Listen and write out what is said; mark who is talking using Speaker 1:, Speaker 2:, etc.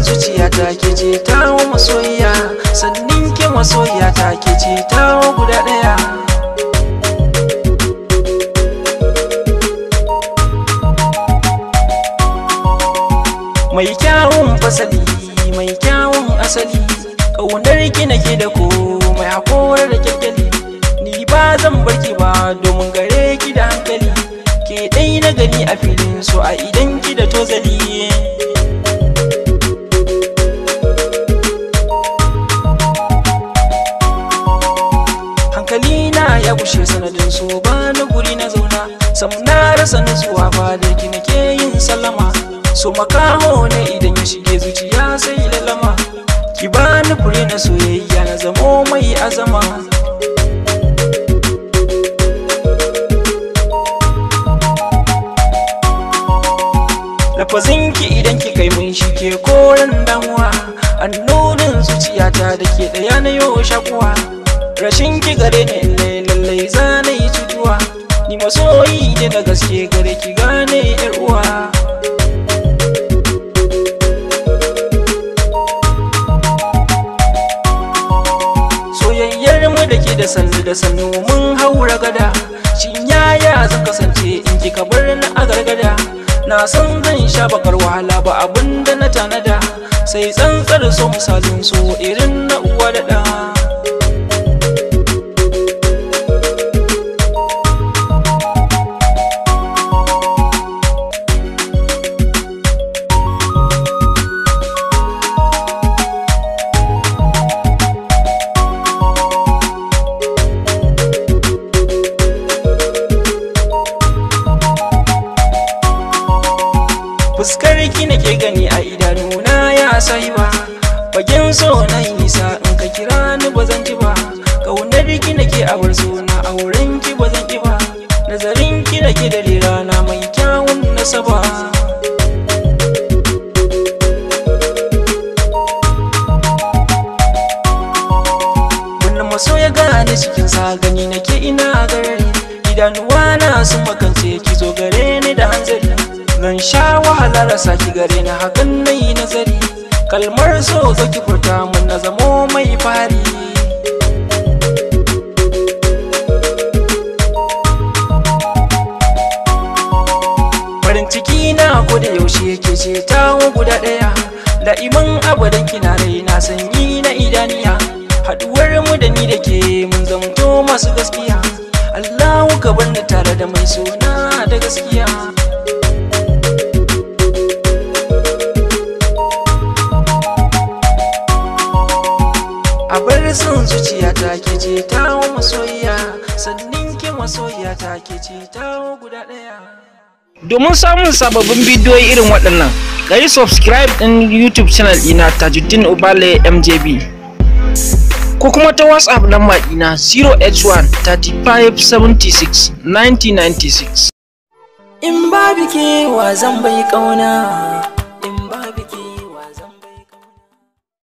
Speaker 1: son zuciya ta ke ce tawo masoyiya, sannin ki masoyiya ta ke ce tawo guda ɗaya. Mai kyawun fasali, mai kyawun asali, ƙaunar ki nake da ko mai hakorar da kyalkyali. Ni ba zan barki ba domin gare ki da hankali, ke dai na gani a filin so a idan ki da tozali. Hankali na ya gushe sanadin so ba na guri na zauna, sam na rasa nutsuwa ba da ki nake yin sallama. So makaho ne idan ya shige zuciya sai lalama, ki bani fure na soyayya na zamo mai azama. Lafazinki idan ki kai mun shi ke koren damuwa, annonin zuciyata da ke ɗaya na yo shakuwa. Rashin ki gare ni ne lallai zana yi cutuwa, ni masoyi ne na gaske gare ki gane yar uwa. Soyayyar mu da ke da sannu mun haura gada, shin yaya zan kasance in kika bar ni a gargada? Na san zan sha bakar wahala ba abinda na tanada, sai tsantsar so misalin so irin na uwa da ɗa. Fuskar ki nake gani a idanuna ya saiba, fagen so na yi nisa in ka kira ni ba zan ji ba. Ƙaunar ki nake a bar so na auren ki ba zan ki ba, nazarin ki nake da rana mai kyawun nasaba. Wannan maso ya gane cikin sa gani nake ina gare, idanuwa na sun makance ki zo gare ni da hanzari. Zan sha wahala rasa ki gare ni hakan na yi nazari, kalmar so zo ki furta mun na zamo mai fari. Farin ciki na ko da yaushe ke ce tawo guda ɗaya, da'iman abadan kina rai na sanyi na idaniya. Haduwar mu da ni da ke mun zamto masu gaskiya, Allahu ka bar ni tare da mai suna da gaskiya. A bar son zuciya ta ke ce tawo masoyiya, sannin ki masoyiya ta ke ce tawo guda ɗaya.
Speaker 2: Domin samun sababbin bidiyoyi irin waɗannan, ka yi subscribe ɗin YouTube channel ɗina Tajuddin Ubale MJB, ko kuma ta WhatsApp lamba ɗina 081 35 76 9096.
Speaker 1: In babu ke wa zan bai ƙauna.